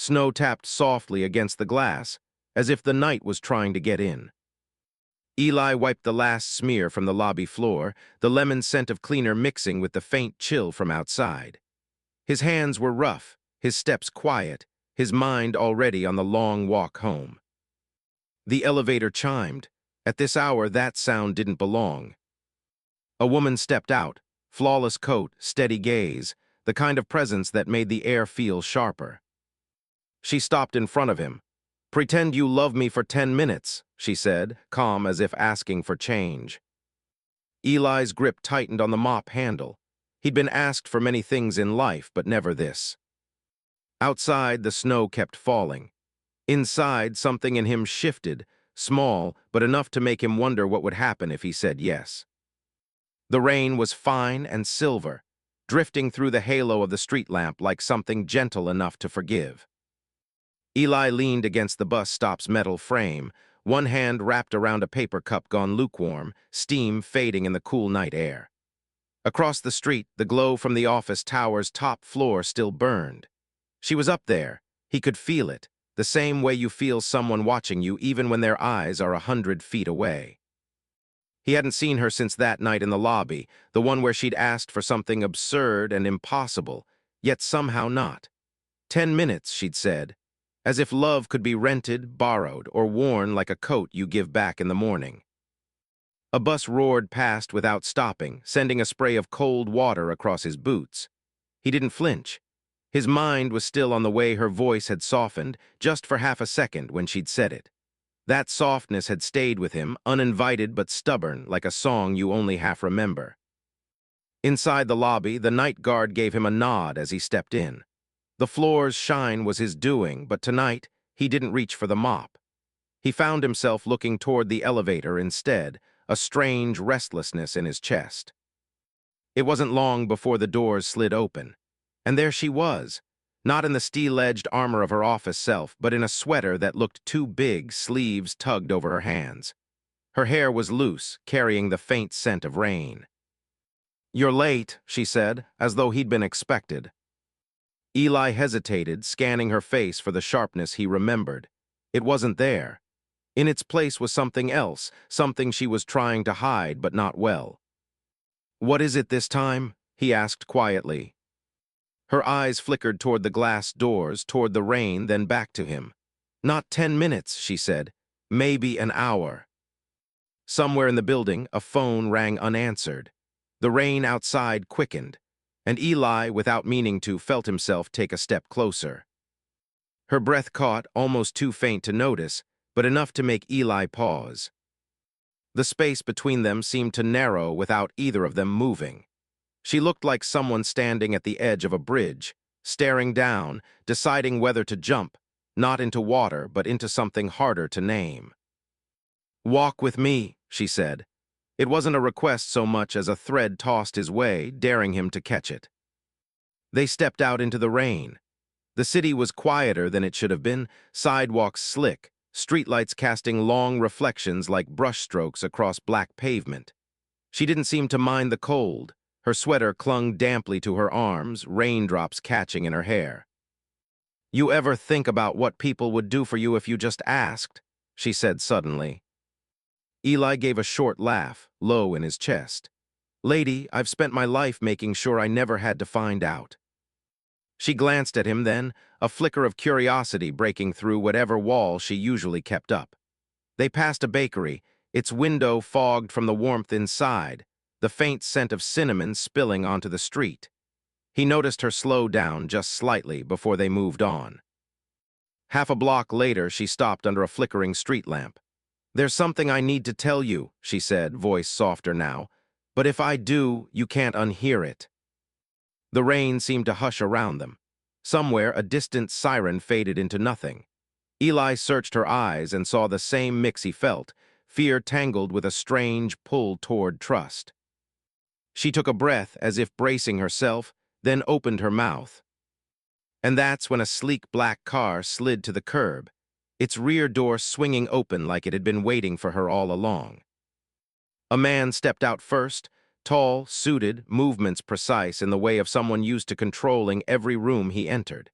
Snow tapped softly against the glass, as if the night was trying to get in. Eli wiped the last smear from the lobby floor, the lemon scent of cleaner mixing with the faint chill from outside. His hands were rough, his steps quiet, his mind already on the long walk home. The elevator chimed. At this hour, that sound didn't belong. A woman stepped out, flawless coat, steady gaze, the kind of presence that made the air feel sharper. She stopped in front of him. "Pretend you love me for 10 minutes, she said, calm as if asking for change. Eli's grip tightened on the mop handle. He'd been asked for many things in life, but never this. Outside, the snow kept falling. Inside, something in him shifted, small, but enough to make him wonder what would happen if he said yes. The rain was fine and silver, drifting through the halo of the street lamp like something gentle enough to forgive. Eli leaned against the bus stop's metal frame, one hand wrapped around a paper cup gone lukewarm, steam fading in the cool night air. Across the street, the glow from the office tower's top floor still burned. She was up there. He could feel it, the same way you feel someone watching you even when their eyes are 100 feet away. He hadn't seen her since that night in the lobby, the one where she'd asked for something absurd and impossible, yet somehow not. 10 minutes, she'd said, as if love could be rented, borrowed, or worn like a coat you give back in the morning. A bus roared past without stopping, sending a spray of cold water across his boots. He didn't flinch. His mind was still on the way her voice had softened, just for half a second when she'd said it. That softness had stayed with him, uninvited but stubborn, like a song you only half remember. Inside the lobby, the night guard gave him a nod as he stepped in. The floor's shine was his doing, but tonight, he didn't reach for the mop. He found himself looking toward the elevator instead, a strange restlessness in his chest. It wasn't long before the doors slid open. And there she was, not in the steel-edged armor of her office self, but in a sweater that looked too big, sleeves tugged over her hands. Her hair was loose, carrying the faint scent of rain. "You're late," she said, as though he'd been expected. Eli hesitated, scanning her face for the sharpness he remembered. It wasn't there. In its place was something else, something she was trying to hide, but not well. "What is it this time?" he asked quietly. Her eyes flickered toward the glass doors, toward the rain, then back to him. "Not 10 minutes, she said. Maybe an hour." Somewhere in the building, a phone rang unanswered. The rain outside quickened, and Eli, without meaning to, felt himself take a step closer. Her breath caught, almost too faint to notice, but enough to make Eli pause. The space between them seemed to narrow without either of them moving. She looked like someone standing at the edge of a bridge, staring down, deciding whether to jump, not into water, but into something harder to name. "Walk with me," she said. It wasn't a request so much as a thread tossed his way, daring him to catch it. They stepped out into the rain. The city was quieter than it should have been, sidewalks slick, streetlights casting long reflections like brushstrokes across black pavement. She didn't seem to mind the cold. Her sweater clung damply to her arms, raindrops catching in her hair. "You ever think about what people would do for you if you just asked?" she said suddenly. Eli gave a short laugh, low in his chest. "Lady, I've spent my life making sure I never had to find out." She glanced at him then, a flicker of curiosity breaking through whatever wall she usually kept up. They passed a bakery, its window fogged from the warmth inside, the faint scent of cinnamon spilling onto the street. He noticed her slow down just slightly before they moved on. Half a block later, she stopped under a flickering street lamp. "There's something I need to tell you," she said, voice softer now. "But if I do, you can't unhear it." The rain seemed to hush around them. Somewhere, a distant siren faded into nothing. Eli searched her eyes and saw the same mix he felt, fear tangled with a strange pull toward trust. She took a breath as if bracing herself, then opened her mouth. And that's when a sleek black car slid to the curb, its rear door swinging open like it had been waiting for her all along. A man stepped out first, tall, suited, movements precise in the way of someone used to controlling every room he entered.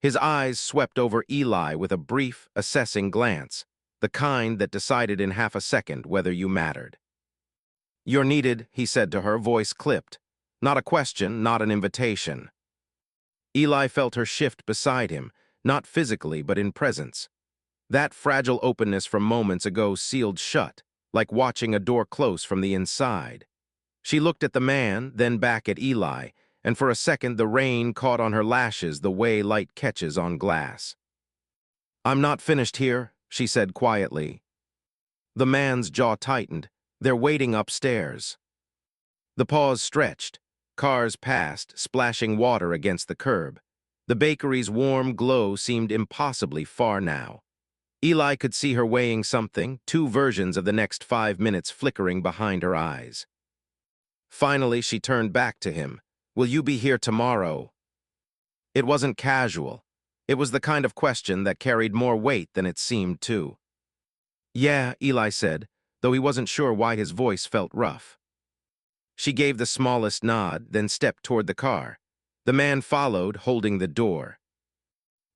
His eyes swept over Eli with a brief, assessing glance, the kind that decided in half a second whether you mattered. "You're needed," he said to her, voice clipped. Not a question, not an invitation. Eli felt her shift beside him, not physically but in presence. That fragile openness from moments ago sealed shut, like watching a door close from the inside. She looked at the man, then back at Eli, and for a second the rain caught on her lashes the way light catches on glass. "I'm not finished here," she said quietly. The man's jaw tightened. "They're waiting upstairs." The pause stretched. Cars passed, splashing water against the curb. The bakery's warm glow seemed impossibly far now. Eli could see her weighing something, two versions of the next 5 minutes flickering behind her eyes. Finally, she turned back to him. "Will you be here tomorrow?" It wasn't casual. It was the kind of question that carried more weight than it seemed to. "Yeah," Eli said, though he wasn't sure why his voice felt rough. She gave the smallest nod, then stepped toward the car. The man followed, holding the door.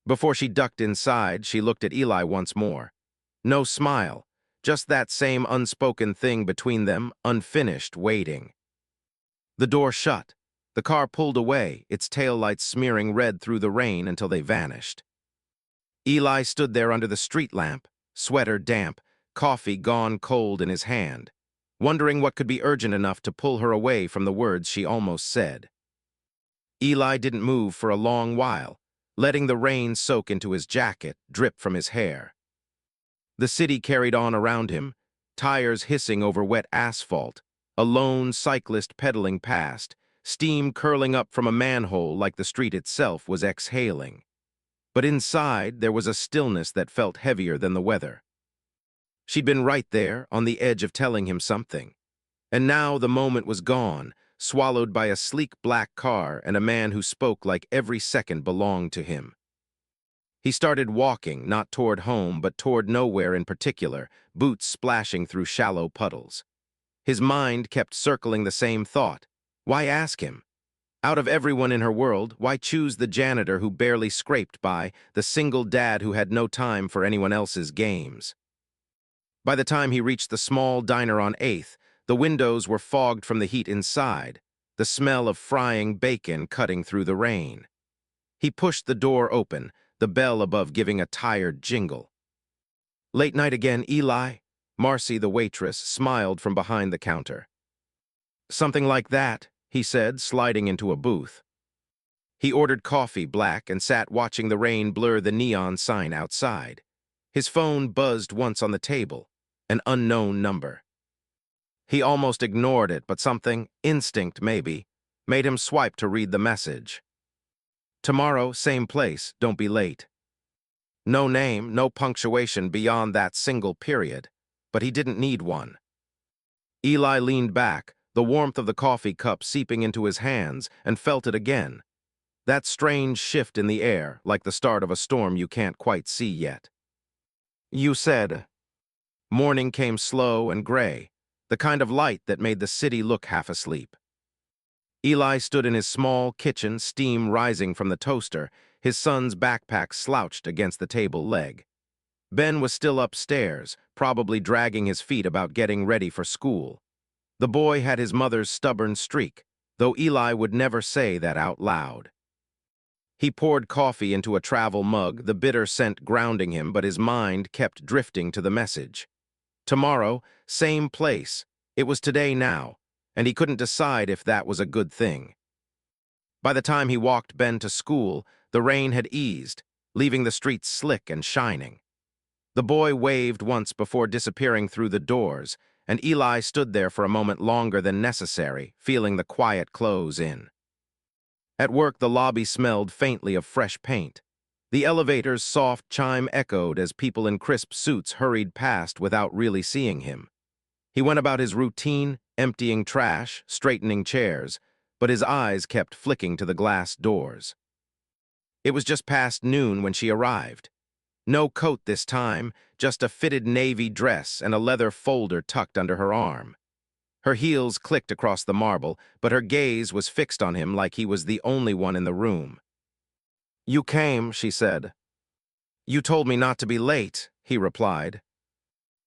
Before she ducked inside, she looked at Eli once more. No smile, just that same unspoken thing between them, unfinished, waiting. The door shut. The car pulled away, its taillights smearing red through the rain until they vanished. Eli stood there under the street lamp, sweater damp, coffee gone cold in his hand, wondering what could be urgent enough to pull her away from the words she almost said. Eli didn't move for a long while, letting the rain soak into his jacket, drip from his hair. The city carried on around him, tires hissing over wet asphalt, a lone cyclist pedaling past, steam curling up from a manhole like the street itself was exhaling. But inside, there was a stillness that felt heavier than the weather. She'd been right there, on the edge of telling him something. And now the moment was gone, swallowed by a sleek black car and a man who spoke like every second belonged to him. He started walking, not toward home, but toward nowhere in particular, boots splashing through shallow puddles. His mind kept circling the same thought. Why ask him? Out of everyone in her world, why choose the janitor who barely scraped by, the single dad who had no time for anyone else's games? By the time he reached the small diner on 8th, the windows were fogged from the heat inside, the smell of frying bacon cutting through the rain. He pushed the door open, the bell above giving a tired jingle. "Late night again, Eli?" Marcy, the waitress, smiled from behind the counter. "Something like that," he said, sliding into a booth. He ordered coffee black and sat watching the rain blur the neon sign outside. His phone buzzed once on the table, an unknown number. He almost ignored it, but something, instinct maybe, made him swipe to read the message. "Tomorrow, same place, don't be late." No name, no punctuation beyond that single period, but he didn't need one. Eli leaned back, the warmth of the coffee cup seeping into his hands, and felt it again. That strange shift in the air, like the start of a storm you can't quite see yet. "You said." Morning came slow and gray, the kind of light that made the city look half asleep. Eli stood in his small kitchen, steam rising from the toaster, his son's backpack slouched against the table leg. Ben was still upstairs, probably dragging his feet about getting ready for school. The boy had his mother's stubborn streak, though Eli would never say that out loud. He poured coffee into a travel mug, the bitter scent grounding him, but his mind kept drifting to the message. Tomorrow, same place. It was today now, and he couldn't decide if that was a good thing. By the time he walked Ben to school, the rain had eased, leaving the streets slick and shining. The boy waved once before disappearing through the doors, and Eli stood there for a moment longer than necessary, feeling the quiet close in. At work, the lobby smelled faintly of fresh paint. The elevator's soft chime echoed as people in crisp suits hurried past without really seeing him. He went about his routine, emptying trash, straightening chairs, but his eyes kept flicking to the glass doors. It was just past noon when she arrived. No coat this time, just a fitted navy dress and a leather folder tucked under her arm. Her heels clicked across the marble, but her gaze was fixed on him like he was the only one in the room. You came, she said. You told me not to be late, he replied.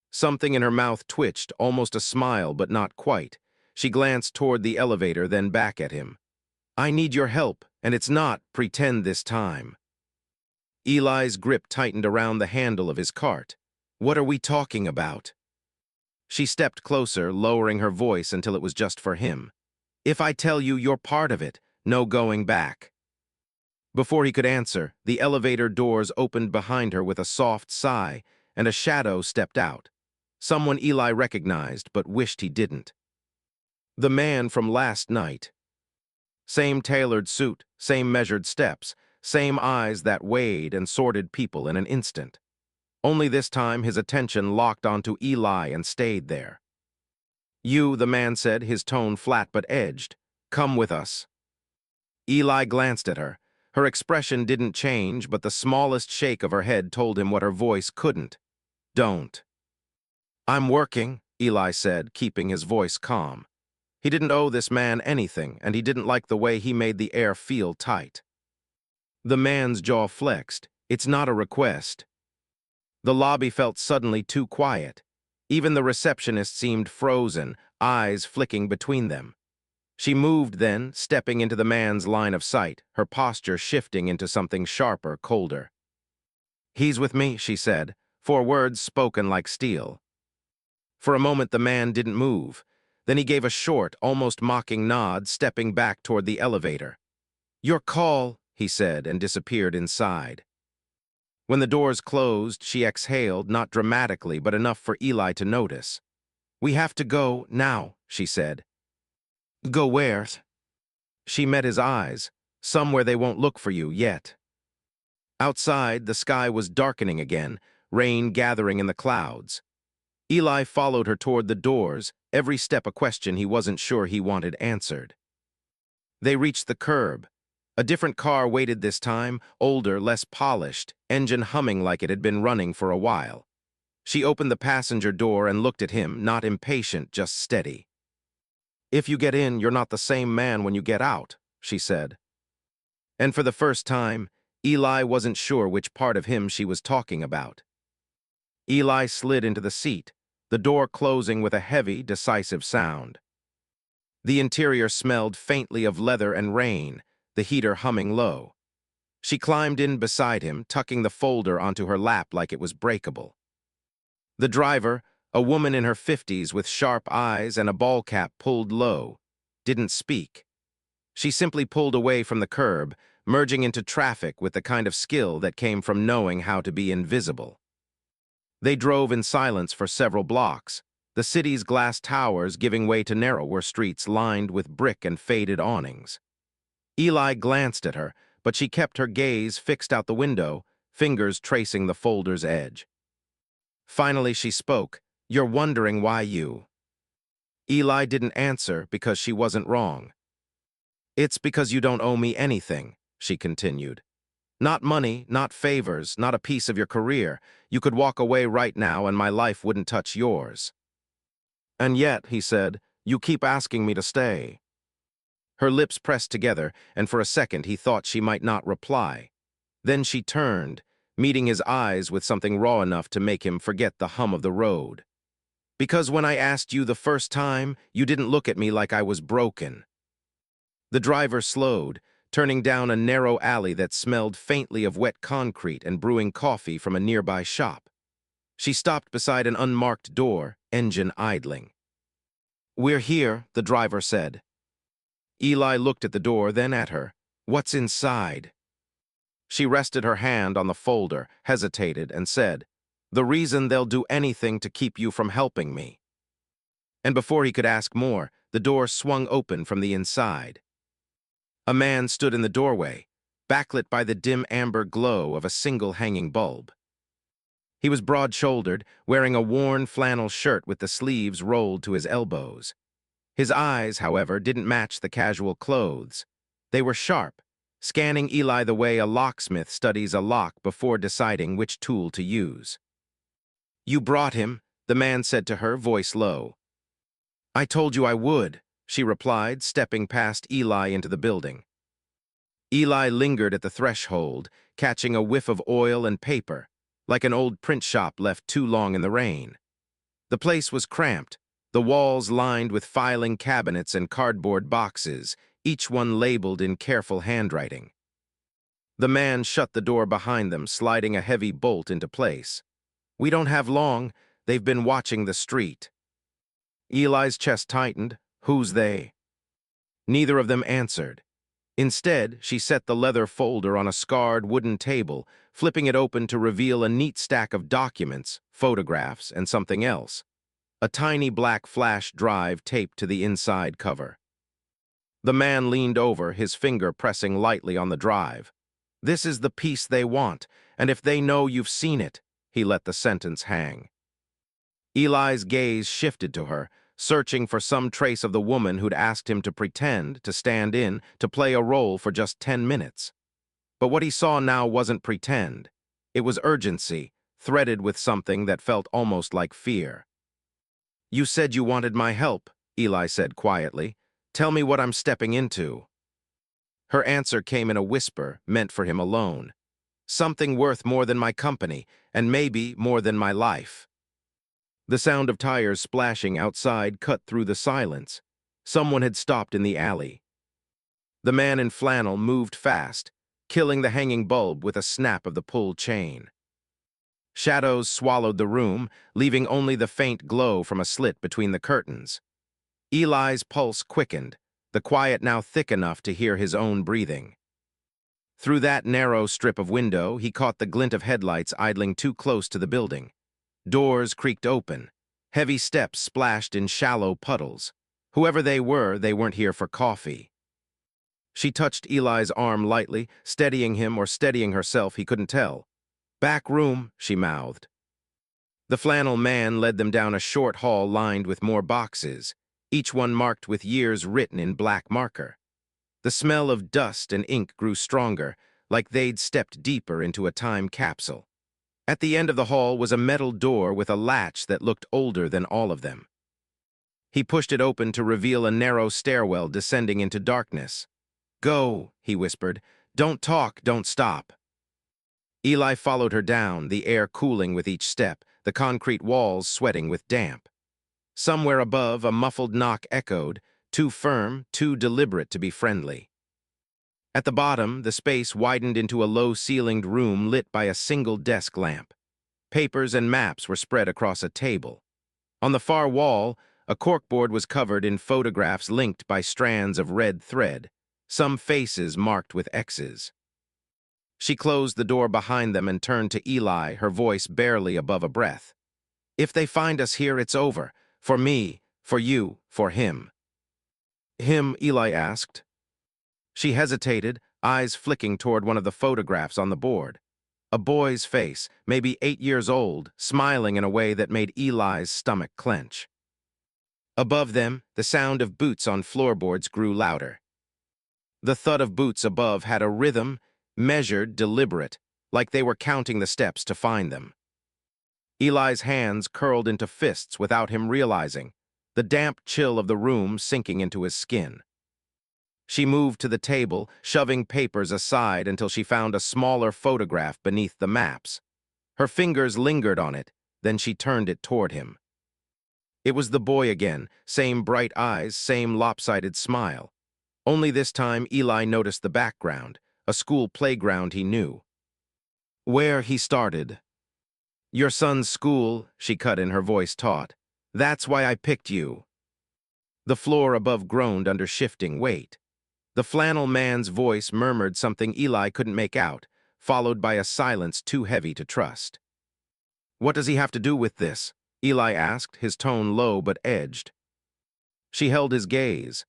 Something in her mouth twitched, almost a smile, but not quite. She glanced toward the elevator, then back at him. I need your help, and it's not pretend this time. Eli's grip tightened around the handle of his cart. What are we talking about? She stepped closer, lowering her voice until it was just for him. If I tell you you're part of it, no going back. Before he could answer, the elevator doors opened behind her with a soft sigh, and a shadow stepped out. Someone Eli recognized, but wished he didn't. The man from last night. Same tailored suit, same measured steps, same eyes that weighed and sorted people in an instant. Only this time his attention locked onto Eli and stayed there. You, the man said, his tone flat but edged. Come with us. Eli glanced at her. Her expression didn't change, but the smallest shake of her head told him what her voice couldn't. Don't. I'm working, Eli said, keeping his voice calm. He didn't owe this man anything, and he didn't like the way he made the air feel tight. The man's jaw flexed. It's not a request. The lobby felt suddenly too quiet. Even the receptionist seemed frozen, eyes flicking between them. She moved then, stepping into the man's line of sight, her posture shifting into something sharper, colder. He's with me, she said, 4 words spoken like steel. For a moment the man didn't move. Then he gave a short, almost mocking nod, stepping back toward the elevator. Your call, he said, and disappeared inside. When the doors closed, she exhaled, not dramatically, but enough for Eli to notice. We have to go now, she said. Go where? She met his eyes, somewhere they won't look for you yet. Outside, the sky was darkening again, rain gathering in the clouds. Eli followed her toward the doors, every step a question he wasn't sure he wanted answered. They reached the curb. A different car waited this time, older, less polished, engine humming like it had been running for a while. She opened the passenger door and looked at him, not impatient, just steady. If you get in, you're not the same man when you get out, she said. And for the first time, Eli wasn't sure which part of him she was talking about. Eli slid into the seat, the door closing with a heavy, decisive sound. The interior smelled faintly of leather and rain, the heater humming low. She climbed in beside him, tucking the folder onto her lap like it was breakable. The driver, a woman in her 50s with sharp eyes and a ball cap pulled low, didn't speak. She simply pulled away from the curb, merging into traffic with the kind of skill that came from knowing how to be invisible. They drove in silence for several blocks, the city's glass towers giving way to narrower streets lined with brick and faded awnings. Eli glanced at her, but she kept her gaze fixed out the window, fingers tracing the folder's edge. Finally she spoke. You're wondering why you... Eli didn't answer because she wasn't wrong. It's because you don't owe me anything, she continued. Not money, not favors, not a piece of your career. You could walk away right now and my life wouldn't touch yours. And yet, he said, you keep asking me to stay. Her lips pressed together, and for a second he thought she might not reply. Then she turned, meeting his eyes with something raw enough to make him forget the hum of the road. Because when I asked you the first time, you didn't look at me like I was broken. The driver slowed, turning down a narrow alley that smelled faintly of wet concrete and brewing coffee from a nearby shop. She stopped beside an unmarked door, engine idling. We're here, the driver said. Eli looked at the door, then at her. What's inside? She rested her hand on the folder, hesitated, and said, the reason they'll do anything to keep you from helping me. And before he could ask more, the door swung open from the inside. A man stood in the doorway, backlit by the dim amber glow of a single hanging bulb. He was broad-shouldered, wearing a worn flannel shirt with the sleeves rolled to his elbows. His eyes, however, didn't match the casual clothes. They were sharp, scanning Eli the way a locksmith studies a lock before deciding which tool to use. You brought him, the man said to her, voice low. I told you I would, she replied, stepping past Eli into the building. Eli lingered at the threshold, catching a whiff of oil and paper, like an old print shop left too long in the rain. The place was cramped, the walls lined with filing cabinets and cardboard boxes, each one labeled in careful handwriting. The man shut the door behind them, sliding a heavy bolt into place. "We don't have long. They've been watching the street." Eli's chest tightened. "Who's they?" Neither of them answered. Instead, she set the leather folder on a scarred wooden table, flipping it open to reveal a neat stack of documents, photographs, and something else. A tiny black flash drive taped to the inside cover. The man leaned over, his finger pressing lightly on the drive. "This is the piece they want, and if they know you've seen it," he let the sentence hang. Eli's gaze shifted to her, searching for some trace of the woman who'd asked him to pretend, to stand in, to play a role for just 10 minutes. But what he saw now wasn't pretend. It was urgency, threaded with something that felt almost like fear. "You said you wanted my help," Eli said quietly. "Tell me what I'm stepping into." Her answer came in a whisper, meant for him alone. "Something worth more than my company, and maybe more than my life." The sound of tires splashing outside cut through the silence. Someone had stopped in the alley. The man in flannel moved fast, killing the hanging bulb with a snap of the pull chain. Shadows swallowed the room, leaving only the faint glow from a slit between the curtains. Eli's pulse quickened, the quiet now thick enough to hear his own breathing. Through that narrow strip of window, he caught the glint of headlights idling too close to the building. Doors creaked open. Heavy steps splashed in shallow puddles. Whoever they weren't here for coffee. She touched Eli's arm lightly, steadying him or steadying herself, he couldn't tell. "Back room," she mouthed. The flannel man led them down a short hall lined with more boxes, each one marked with years written in black marker. The smell of dust and ink grew stronger, like they'd stepped deeper into a time capsule. At the end of the hall was a metal door with a latch that looked older than all of them. He pushed it open to reveal a narrow stairwell descending into darkness. "Go," he whispered. "Don't talk, don't stop." Eli followed her down, the air cooling with each step, the concrete walls sweating with damp. Somewhere above, a muffled knock echoed, too firm, too deliberate to be friendly. At the bottom, the space widened into a low-ceilinged room lit by a single desk lamp. Papers and maps were spread across a table. On the far wall, a corkboard was covered in photographs linked by strands of red thread, some faces marked with X's. She closed the door behind them and turned to Eli, her voice barely above a breath. "If they find us here, it's over. For me, for you, for him." "Him?" Eli asked. She hesitated, eyes flicking toward one of the photographs on the board. A boy's face, maybe 8 years old, smiling in a way that made Eli's stomach clench. Above them, the sound of boots on floorboards grew louder. The thud of boots above had a rhythm, measured, deliberate, like they were counting the steps to find them. Eli's hands curled into fists without him realizing, the damp chill of the room sinking into his skin. She moved to the table, shoving papers aside until she found a smaller photograph beneath the maps. Her fingers lingered on it, then she turned it toward him. It was the boy again, same bright eyes, same lopsided smile. Only this time Eli noticed the background, a school playground he knew. "Where?" he started. "Your son's school," she cut in, her voice taut. "That's why I picked you." The floor above groaned under shifting weight. The flannel man's voice murmured something Eli couldn't make out, followed by a silence too heavy to trust. "What does he have to do with this?" Eli asked, his tone low but edged. She held his gaze.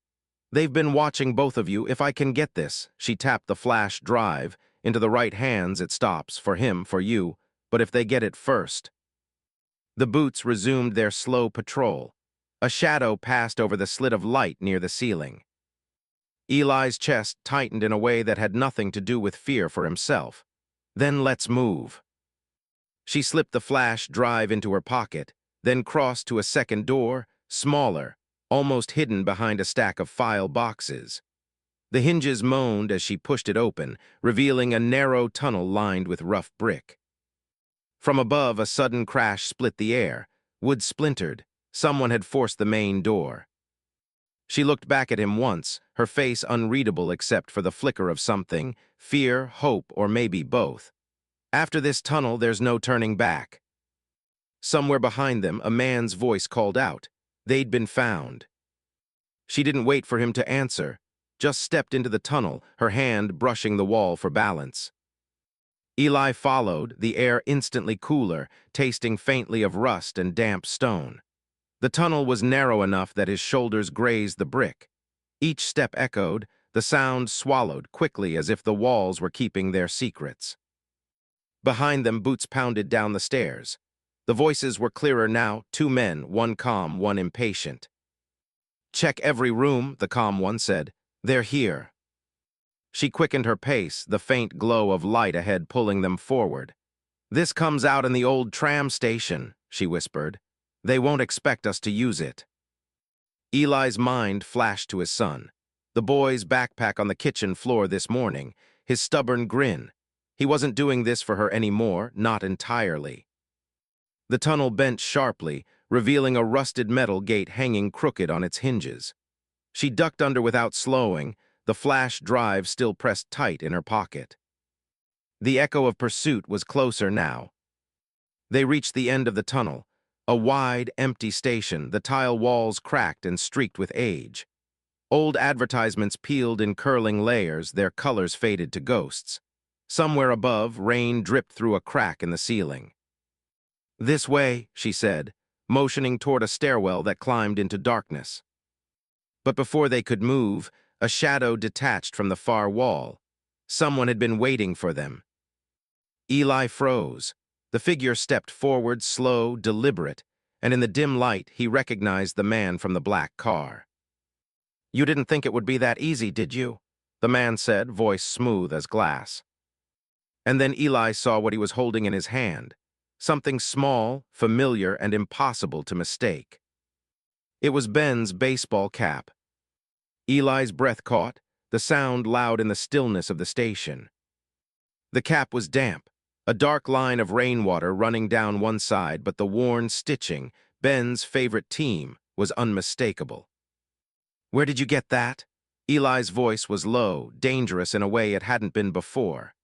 "They've been watching both of you. If I can get this," she tapped the flash drive. "Into the right hands it stops, for him, for you, but if they get it first." The boots resumed their slow patrol. A shadow passed over the slit of light near the ceiling. Eli's chest tightened in a way that had nothing to do with fear for himself. "Then let's move." She slipped the flash drive into her pocket, then crossed to a second door, smaller, almost hidden behind a stack of file boxes. The hinges moaned as she pushed it open, revealing a narrow tunnel lined with rough brick. From above, a sudden crash split the air. Wood splintered. Someone had forced the main door. She looked back at him once, her face unreadable except for the flicker of something, fear, hope, or maybe both. After this tunnel, there's no turning back. Somewhere behind them, a man's voice called out. They'd been found. She didn't wait for him to answer, just stepped into the tunnel, her hand brushing the wall for balance. Eli followed, the air instantly cooler, tasting faintly of rust and damp stone. The tunnel was narrow enough that his shoulders grazed the brick. Each step echoed, the sound swallowed quickly as if the walls were keeping their secrets. Behind them, boots pounded down the stairs. The voices were clearer now, two men, one calm, one impatient. "Check every room," the calm one said. "They're here." She quickened her pace, the faint glow of light ahead pulling them forward. "This comes out in the old tram station," she whispered. "They won't expect us to use it." Eli's mind flashed to his son. The boy's backpack on the kitchen floor this morning, his stubborn grin. He wasn't doing this for her anymore, not entirely. The tunnel bent sharply, revealing a rusted metal gate hanging crooked on its hinges. She ducked under without slowing, the flash drive still pressed tight in her pocket. The echo of pursuit was closer now. They reached the end of the tunnel, a wide, empty station, the tile walls cracked and streaked with age. Old advertisements peeled in curling layers, their colors faded to ghosts. Somewhere above, rain dripped through a crack in the ceiling. "This way," she said, motioning toward a stairwell that climbed into darkness. But before they could move, a shadow detached from the far wall. Someone had been waiting for them. Eli froze. The figure stepped forward, slow, deliberate, and in the dim light, he recognized the man from the black car. "You didn't think it would be that easy, did you?" the man said, voice smooth as glass. And then Eli saw what he was holding in his hand, something small, familiar, and impossible to mistake. It was Ben's baseball cap. Eli's breath caught, the sound loud in the stillness of the station. The cap was damp, a dark line of rainwater running down one side, but the worn stitching, Ben's favorite team, was unmistakable. "Where did you get that?" Eli's voice was low, dangerous in a way it hadn't been before.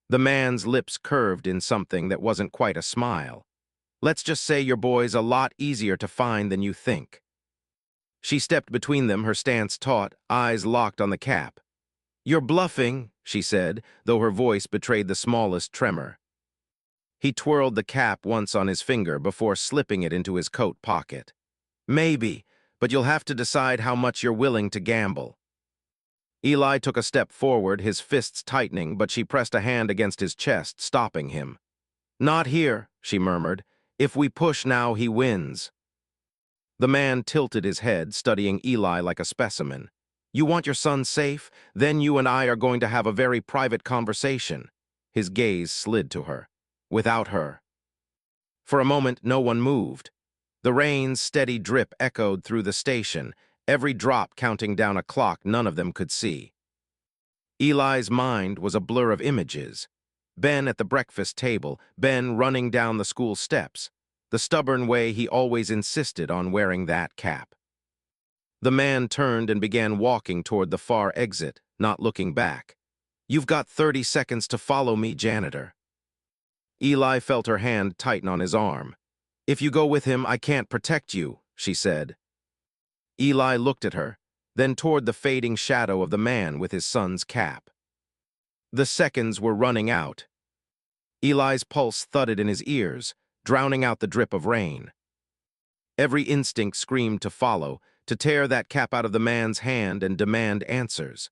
The man's lips curved in something that wasn't quite a smile. "Let's just say your boy's a lot easier to find than you think." She stepped between them, her stance taut, eyes locked on the cap. "You're bluffing," she said, though her voice betrayed the smallest tremor. He twirled the cap once on his finger before slipping it into his coat pocket. "Maybe, but you'll have to decide how much you're willing to gamble." Eli took a step forward, his fists tightening, but she pressed a hand against his chest, stopping him. "Not here," she murmured. "If we push now, he wins." The man tilted his head, studying Eli like a specimen. "You want your son safe? Then you and I are going to have a very private conversation." His gaze slid to her. "Without her." For a moment, no one moved. The rain's steady drip echoed through the station, every drop counting down a clock none of them could see. Eli's mind was a blur of images. Ben at the breakfast table, Ben running down the school steps, the stubborn way he always insisted on wearing that cap. The man turned and began walking toward the far exit, not looking back. "You've got 30 seconds to follow me, Janitor." Eli felt her hand tighten on his arm. "If you go with him, I can't protect you," she said. Eli looked at her, then toward the fading shadow of the man with his son's cap. The seconds were running out. Eli's pulse thudded in his ears, drowning out the drip of rain. Every instinct screamed to follow, to tear that cap out of the man's hand and demand answers.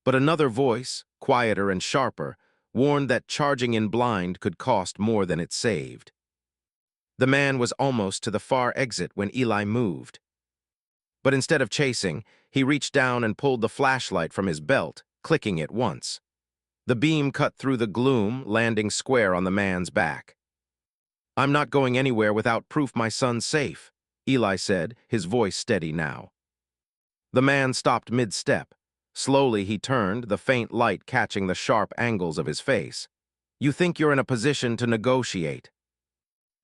But another voice, quieter and sharper, warned that charging in blind could cost more than it saved. The man was almost to the far exit when Eli moved. But instead of chasing, he reached down and pulled the flashlight from his belt, clicking it once. The beam cut through the gloom, landing square on the man's back. "I'm not going anywhere without proof my son's safe," Eli said, his voice steady now. The man stopped mid-step. Slowly he turned, the faint light catching the sharp angles of his face. "You think you're in a position to negotiate?"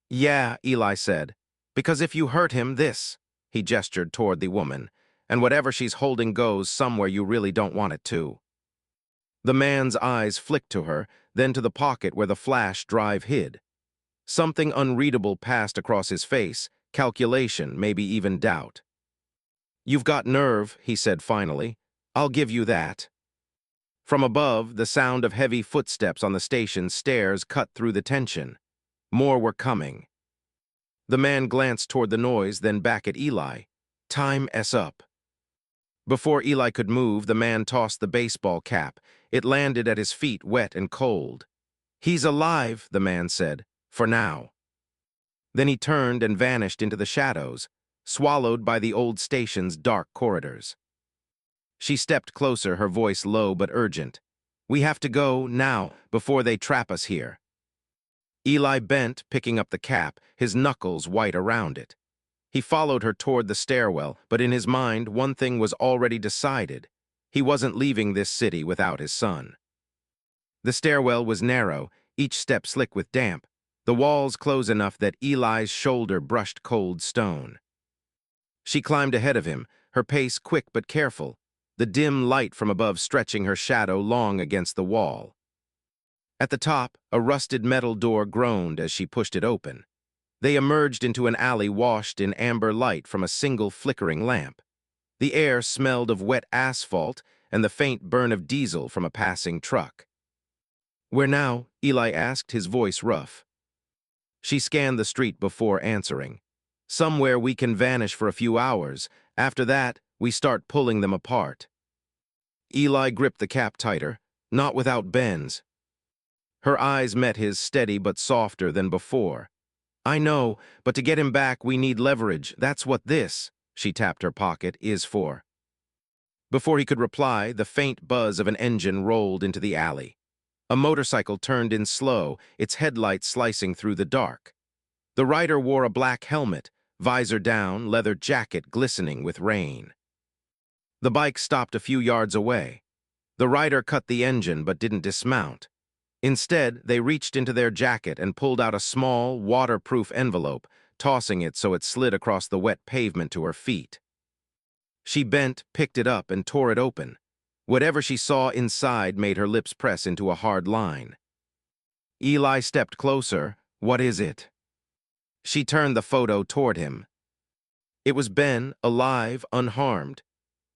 "Yeah," Eli said, "because if you hurt him, this," he gestured toward the woman, "and whatever she's holding goes somewhere you really don't want it to." The man's eyes flicked to her, then to the pocket where the flash drive hid. Something unreadable passed across his face, calculation, maybe even doubt. "You've got nerve," he said finally. "I'll give you that." From above, the sound of heavy footsteps on the station stairs cut through the tension. More were coming. The man glanced toward the noise, then back at Eli. "Time S up." Before Eli could move, the man tossed the baseball cap. It landed at his feet, wet and cold. "He's alive," the man said, "for now." Then he turned and vanished into the shadows, swallowed by the old station's dark corridors. She stepped closer, her voice low but urgent. "We have to go, now, before they trap us here." Eli bent, picking up the cap, his knuckles white around it. He followed her toward the stairwell, but in his mind, one thing was already decided. He wasn't leaving this city without his son. The stairwell was narrow, each step slick with damp, the walls close enough that Eli's shoulder brushed cold stone. She climbed ahead of him, her pace quick but careful, the dim light from above stretching her shadow long against the wall. At the top, a rusted metal door groaned as she pushed it open. They emerged into an alley washed in amber light from a single flickering lamp. The air smelled of wet asphalt and the faint burn of diesel from a passing truck. "Where now?" Eli asked, his voice rough. She scanned the street before answering. "Somewhere we can vanish for a few hours. After that, we start pulling them apart." Eli gripped the cap tighter, "Not without Ben's." Her eyes met his, steady but softer than before. "I know, but to get him back we need leverage. That's what this," she tapped her pocket, "is for." Before he could reply, the faint buzz of an engine rolled into the alley. A motorcycle turned in slow, its headlights slicing through the dark. The rider wore a black helmet, visor down, leather jacket glistening with rain. The bike stopped a few yards away. The rider cut the engine but didn't dismount. Instead, they reached into their jacket and pulled out a small, waterproof envelope, tossing it so it slid across the wet pavement to her feet. She bent, picked it up, and tore it open. Whatever she saw inside made her lips press into a hard line. Eli stepped closer. "What is it?" She turned the photo toward him. It was Ben, alive, unharmed,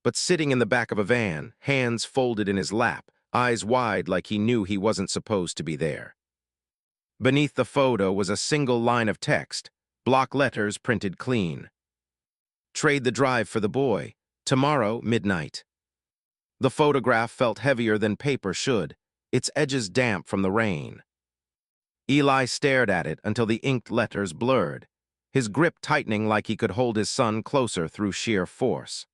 but sitting in the back of a van, hands folded in his lap, eyes wide like he knew he wasn't supposed to be there. Beneath the photo was a single line of text, block letters printed clean. "Trade the drive for the boy. Tomorrow, midnight." The photograph felt heavier than paper should, its edges damp from the rain. Eli stared at it until the inked letters blurred, his grip tightening like he could hold his son closer through sheer force.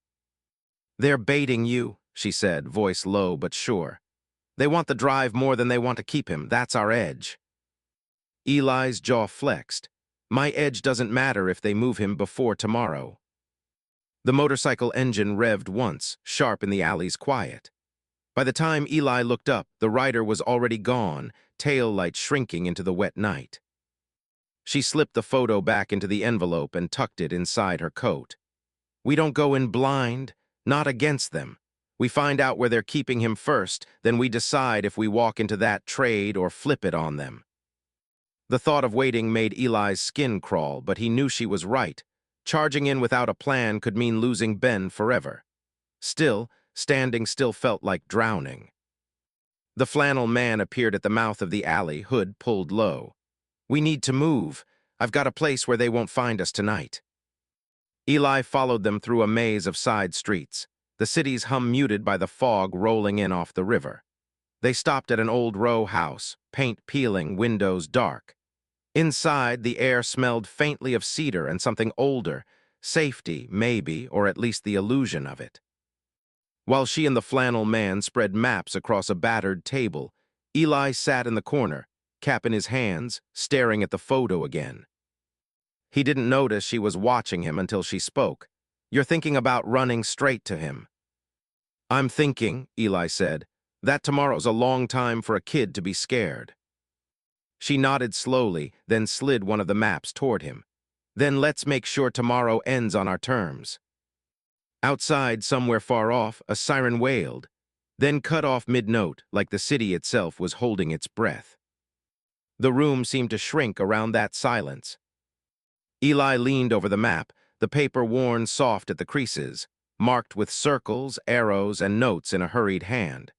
"They're baiting you," she said, voice low but sure. "They want the drive more than they want to keep him. That's our edge." Eli's jaw flexed. "My edge doesn't matter if they move him before tomorrow." The motorcycle engine revved once, sharp in the alley's quiet. By the time Eli looked up, the rider was already gone, tail light shrinking into the wet night. She slipped the photo back into the envelope and tucked it inside her coat. "We don't go in blind, not against them. We find out where they're keeping him first, then we decide if we walk into that trade or flip it on them." The thought of waiting made Eli's skin crawl, but he knew she was right. Charging in without a plan could mean losing Ben forever. Still, standing still felt like drowning. The flannel man appeared at the mouth of the alley, hood pulled low. "We need to move. I've got a place where they won't find us tonight." Eli followed them through a maze of side streets, the city's hum muted by the fog rolling in off the river. They stopped at an old row house, paint peeling, windows dark. Inside, the air smelled faintly of cedar and something older, safety, maybe, or at least the illusion of it. While she and the flannel man spread maps across a battered table, Eli sat in the corner, cap in his hands, staring at the photo again. He didn't notice she was watching him until she spoke. "You're thinking about running straight to him." I'm thinking, Eli said, that tomorrow's a long time for a kid to be scared. She nodded slowly, then slid one of the maps toward him. Then let's make sure tomorrow ends on our terms. Outside, somewhere far off, a siren wailed, then cut off mid-note like the city itself was holding its breath. The room seemed to shrink around that silence. Eli leaned over the map, the paper worn soft at the creases, marked with circles, arrows, and notes in a hurried hand.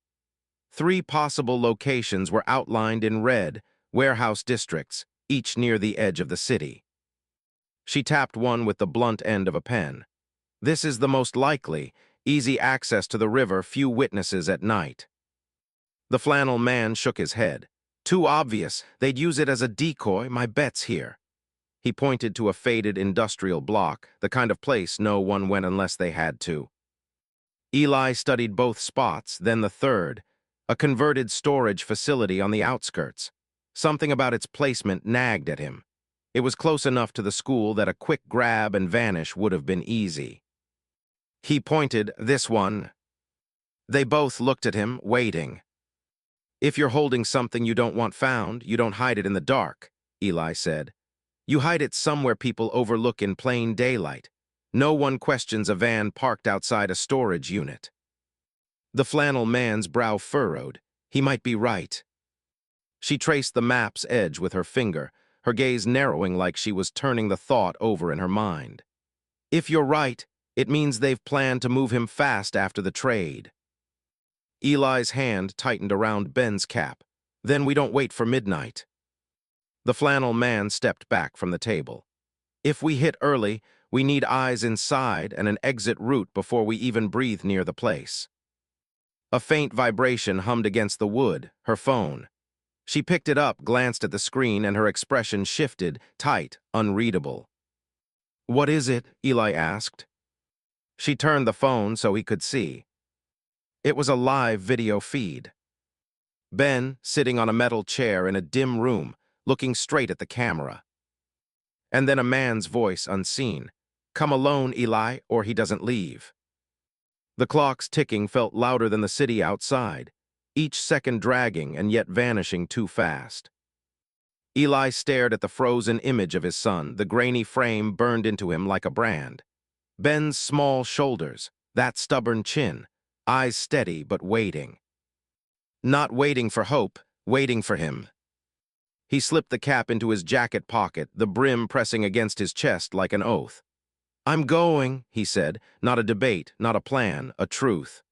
3 possible locations were outlined in red, warehouse districts, each near the edge of the city. She tapped one with the blunt end of a pen. This is the most likely, easy access to the river, few witnesses at night. The flannel man shook his head. Too obvious, they'd use it as a decoy, my bet's here. He pointed to a faded industrial block, the kind of place no one went unless they had to. Eli studied both spots, then the third, a converted storage facility on the outskirts. Something about its placement nagged at him. It was close enough to the school that a quick grab and vanish would have been easy. He pointed, this one. They both looked at him, waiting. If you're holding something you don't want found, you don't hide it in the dark, Eli said. You hide it somewhere people overlook in plain daylight. No one questions a van parked outside a storage unit. The flannel man's brow furrowed. He might be right. She traced the map's edge with her finger, her gaze narrowing like she was turning the thought over in her mind. If you're right, it means they've planned to move him fast after the trade. Eli's hand tightened around Ben's cap. Then we don't wait for midnight. The flannel man stepped back from the table. If we hit early, we need eyes inside and an exit route before we even breathe near the place. A faint vibration hummed against the wood, her phone. She picked it up, glanced at the screen, and her expression shifted, tight, unreadable. What is it? Eli asked. She turned the phone so he could see. It was a live video feed. Ben, sitting on a metal chair in a dim room, looking straight at the camera. And then a man's voice, unseen. Come alone, Eli, or he doesn't leave. The clock's ticking felt louder than the city outside, each second dragging and yet vanishing too fast. Eli stared at the frozen image of his son, the grainy frame burned into him like a brand. Ben's small shoulders, that stubborn chin, eyes steady but waiting. Not waiting for hope, waiting for him. He slipped the cap into his jacket pocket, the brim pressing against his chest like an oath. I'm going, he said, not a debate, not a plan, a truth.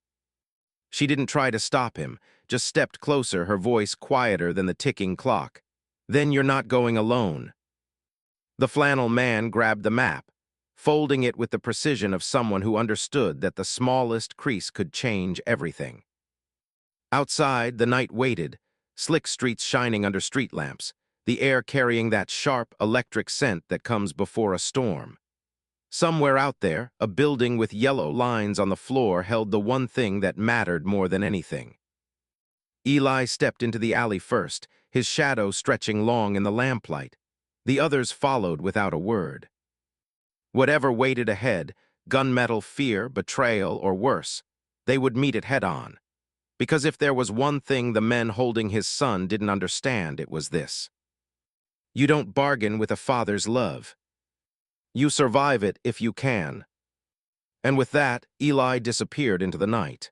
She didn't try to stop him, just stepped closer, her voice quieter than the ticking clock. Then you're not going alone. The flannel man grabbed the map, folding it with the precision of someone who understood that the smallest crease could change everything. Outside, the night waited, slick streets shining under street lamps, the air carrying that sharp, electric scent that comes before a storm. Somewhere out there, a building with yellow lines on the floor held the one thing that mattered more than anything. Eli stepped into the alley first, his shadow stretching long in the lamplight. The others followed without a word. Whatever waited ahead, gunmetal, fear, betrayal, or worse, they would meet it head-on. Because if there was one thing the men holding his son didn't understand, it was this. You don't bargain with a father's love. You survive it if you can. And with that, Eli disappeared into the night.